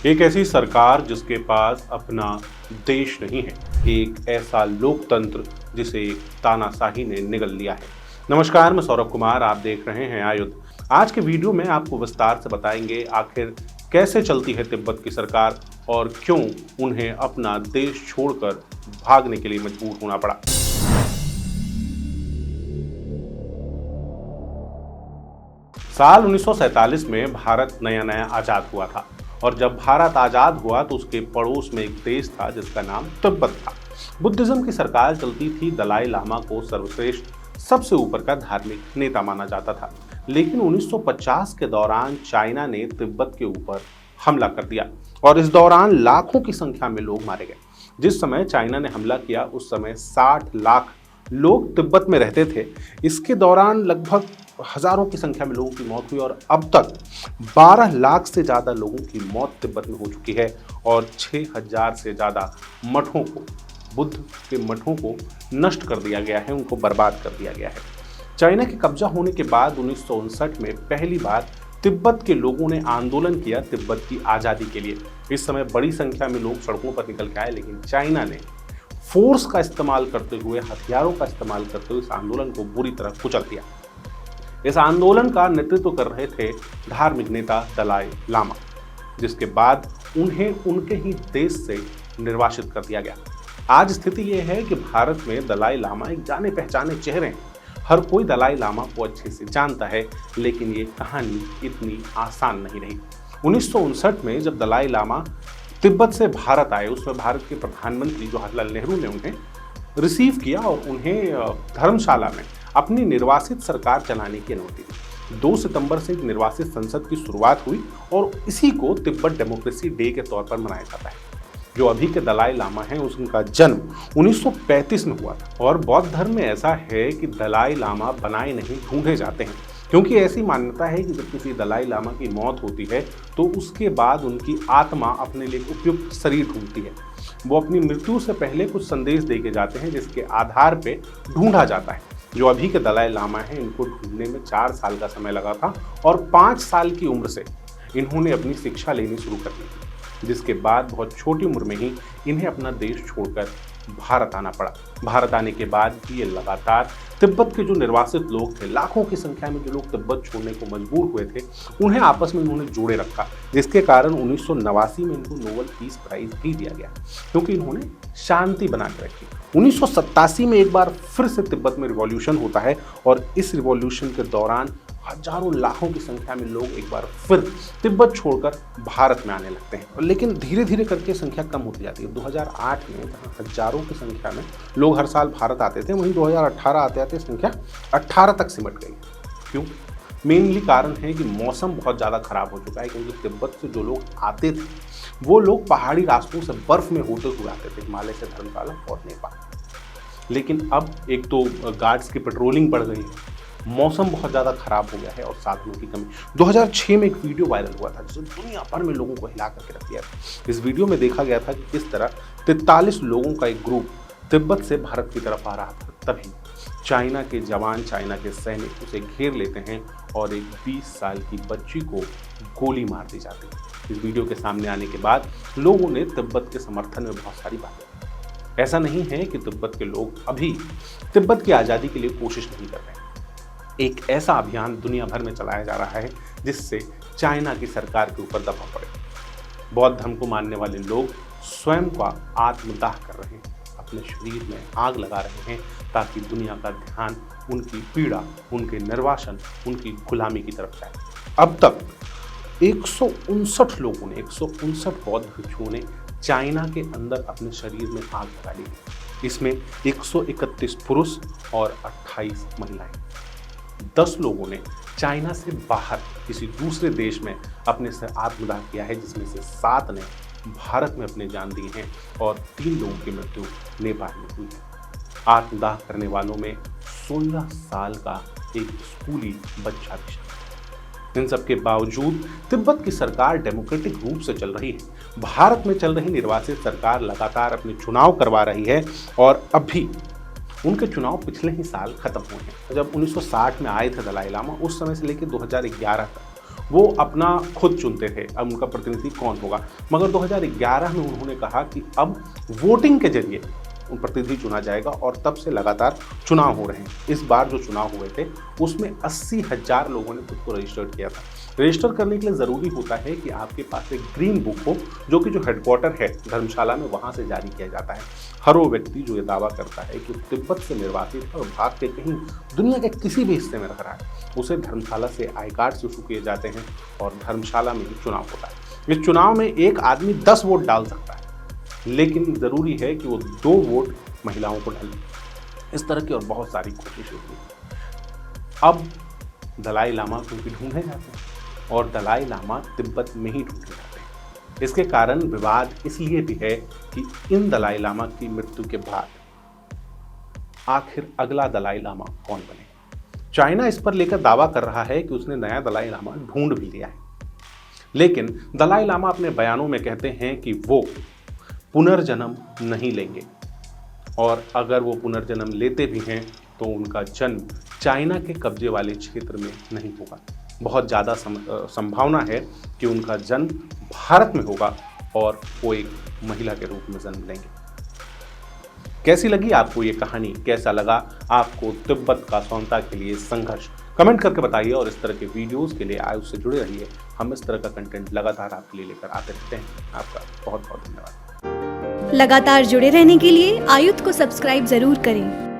एक ऐसी सरकार जिसके पास अपना देश नहीं है, एक ऐसा लोकतंत्र जिसे एक तानाशाही ने निगल लिया है। नमस्कार, मैं सौरभ कुमार, आप देख रहे हैं आयुध। आज के वीडियो में आपको विस्तार से बताएंगे आखिर कैसे चलती है तिब्बत की सरकार और क्यों उन्हें अपना देश छोड़कर भागने के लिए मजबूर होना पड़ा। साल 1947 में भारत नया नया आजाद हुआ था और जब भारत आजाद हुआ तो उसके पड़ोस में एक देश था जिसका नाम तिब्बत था। बुद्धिज्म की सरकार चलती थी। दलाई लामा को सर्वश्रेष्ठ, सबसे ऊपर का धार्मिक नेता माना जाता था। लेकिन 1950 के दौरान चाइना ने तिब्बत के ऊपर हमला कर दिया और इस दौरान लाखों की संख्या में लोग मारे गए। जिस समय चाइना ने हमला किया उस समय 60 लाख लोग तिब्बत में रहते थे। इसके दौरान लगभग हजारों की संख्या में लोगों की मौत हुई और अब तक 12 लाख से ज़्यादा लोगों की मौत तिब्बत में हो चुकी है और 6000 से ज़्यादा मठों को, बुद्ध के मठों को नष्ट कर दिया गया है, उनको बर्बाद कर दिया गया है। चाइना के कब्जा होने के बाद 1959 में पहली बार तिब्बत के लोगों ने आंदोलन किया तिब्बत की आज़ादी के लिए। इस समय बड़ी संख्या में लोग सड़कों पर निकल के आए, लेकिन चाइना ने फोर्स का इस्तेमाल करते हुए, हथियारों का इस्तेमाल करते हुए इस आंदोलन को बुरी तरह कुचल दिया। इस आंदोलन का नेतृत्व कर रहे थे धार्मिक नेता दलाई लामा, जिसके बाद उन्हें उनके ही देश से निर्वासित कर दिया गया। आज स्थिति यह है कि भारत में दलाई लामा एक जाने पहचाने चेहरे हैं। हर कोई दलाई लामा को अच्छे से जानता है, लेकिन ये कहानी इतनी आसान नहीं रही। 1959 में जब दलाई लामा तिब्बत से भारत आए, उसमें भारत के प्रधानमंत्री जवाहरलाल नेहरू ने उन्हें रिसीव किया और उन्हें धर्मशाला में अपनी निर्वासित सरकार चलाने की अनुमति दी। 2 सितंबर से निर्वासित संसद की शुरुआत हुई और इसी को तिब्बत डेमोक्रेसी डे के तौर पर मनाया जाता है। जो अभी के दलाई लामा हैं, उनका जन्म 1935 में हुआ था और बौद्ध धर्म में ऐसा है कि दलाई लामा बनाए नहीं, ढूंढे जाते हैं, क्योंकि ऐसी मान्यता है कि जब किसी दलाई लामा की मौत होती है तो उसके बाद उनकी आत्मा अपने लिए उपयुक्त शरीर ढूंढती है। वो अपनी मृत्यु से पहले कुछ संदेश दे के जाते हैं, जिसके आधार पे ढूंढा जाता है। जो अभी के दलाई लामा हैं, इनको ढूंढने में 4 साल का समय लगा था और 5 साल की उम्र से इन्होंने अपनी शिक्षा लेनी शुरू कर दी थी, जिसके बाद बहुत छोटी उम्र में ही इन्हें अपना देश छोड़कर भारत आना पड़ा। भारत आने के बाद भी ये लगातार तिब्बत के जो निर्वासित लोग थे, लाखों की संख्या में जो लोग तिब्बत छोड़ने को मजबूर हुए थे, उन्हें आपस में इन्होंने जोड़े रखा, जिसके कारण 1989 में इनको नोबेल पीस प्राइज भी दिया गया, क्योंकि इन्होंने शांति बना के रखी। 1987 में एक बार फिर से तिब्बत में रिवॉल्यूशन होता है और इस रिवॉल्यूशन के दौरान हजारों लाखों की संख्या में लोग एक बार फिर तिब्बत छोड़कर भारत में आने लगते हैं। लेकिन धीरे धीरे करके संख्या कम होती जाती है। 2008 में जहाँ हजारों की संख्या में लोग हर साल भारत आते थे, वहीं 2018 आते आते संख्या 18 तक सिमट गई। क्यों? मेनली कारण है कि मौसम बहुत ज़्यादा खराब हो चुका है, क्योंकि तिब्बत से जो लोग आते थे वो लोग पहाड़ी रास्तों से बर्फ में होते हुए आते थे, हिमालय से धर्मशाला और नेपाल। लेकिन अब एक तो गार्ड्स की पेट्रोलिंग बढ़ गई है, मौसम बहुत ज़्यादा खराब हो गया है और साधनों की कमी। 2006 में एक वीडियो वायरल हुआ था जिसने दुनिया भर में लोगों को हिला करके रख दिया था। इस वीडियो में देखा गया था कि किस तरह 43 लोगों का एक ग्रुप तिब्बत से भारत की तरफ आ रहा था। तभी चाइना के जवान, चाइना के सैनिक उसे घेर लेते हैं और एक 20 साल की बच्ची को गोली मार दी जाती है। इस वीडियो के सामने आने के बाद लोगों ने तिब्बत के समर्थन में बहुत सारी बातें की। ऐसा नहीं है कि तिब्बत के लोग अभी तिब्बत की आज़ादी के लिए कोशिश नहीं कर रहे। एक ऐसा अभियान दुनिया भर में चलाया जा रहा है जिससे चाइना की सरकार के ऊपर दबाव पड़े। बौद्ध धर्म को मानने वाले लोग स्वयं का आत्मदाह कर रहे हैं, अपने शरीर में आग लगा रहे हैं, ताकि दुनिया का ध्यान उनकी पीड़ा, उनके निर्वासन, उनकी गुलामी की तरफ जाए। अब तक 159 लोगों ने, 159 बौद्ध भिक्षुओं ने चाइना के अंदर अपने शरीर में आग लगा ली। इसमें 131 पुरुष और 28 महिलाएं। 10 लोगों ने चाइना से बाहर किसी दूसरे देश में अपने से आत्मदाह किया है, जिसमें से 7 ने भारत में अपने जान दिए हैं और 3 लोगों की मृत्यु नेपाल में हुई है। आत्मदाह करने वालों में 16 साल का एक स्कूली बच्चा भी शामिल। इन सब के बावजूद तिब्बत की सरकार डेमोक्रेटिक रूप से चल रही है। भारत में चल रही निर्वासित सरकार लगातार अपने चुनाव करवा रही है और अभी उनके चुनाव पिछले ही साल खत्म हुए हैं। जब 1960 में आए थे दलाई लामा, उस समय से लेकर 2011 तक वो अपना खुद चुनते थे अब उनका प्रतिनिधि कौन होगा, मगर 2011 में उन्होंने कहा कि अब वोटिंग के जरिए प्रतिनिधि चुना जाएगा और तब से लगातार चुनाव हो रहे हैं। इस बार जो चुनाव हुए थे उसमें 80,000 लोगों ने खुद को रजिस्टर्ड किया था। रजिस्टर करने के लिए ज़रूरी होता है कि आपके पास एक ग्रीन बुक हो, जो कि जो हेडक्वार्टर है धर्मशाला में, वहाँ से जारी किया जाता है। हर वो व्यक्ति जो ये दावा करता है कि तिब्बत से निर्वासित है और भारत के कहीं दुनिया के किसी भी हिस्से में रह रहा है, उसे धर्मशाला से आई कार्ड इशू किए जाते हैं और धर्मशाला में ही चुनाव होता है। इस चुनाव में एक आदमी 10 वोट डाल सकता है, लेकिन ज़रूरी है कि वो 2 वोट महिलाओं को डालें। इस तरह की और बहुत सारी कोशिशें हुई। अब दलाई लामा क्योंकि ढूंढे जाते हैं और दलाई लामा तिब्बत में ही ढूंढे जाते हैं। इसके कारण विवाद इसलिए भी है कि इन दलाई लामा की मृत्यु के बाद आखिर अगला दलाई लामा कौन बने। चाइना इस पर लेकर दावा कर रहा है कि उसने नया दलाई लामा ढूंढ भी लिया है, लेकिन दलाई लामा अपने बयानों में कहते हैं कि वो पुनर्जन्म नहीं लेंगे और अगर वो पुनर्जन्म लेते भी हैं तो उनका जन्म चाइना के कब्जे वाले क्षेत्र में नहीं होगा। बहुत ज़्यादा संभावना है कि उनका जन्म भारत में होगा और वो एक महिला के रूप में जन्म लेंगे। कैसी लगी आपको ये कहानी, कैसा लगा आपको तिब्बत का स्वतंत्रता के लिए संघर्ष, कमेंट करके बताइए और इस तरह के वीडियोस के लिए आयुष से जुड़े रहिए। हम इस तरह का कंटेंट लगातार आपके लिए लेकर आते रहते हैं। आपका बहुत बहुत धन्यवाद। लगातार जुड़े रहने के लिए आयुध को सब्सक्राइब जरूर करें।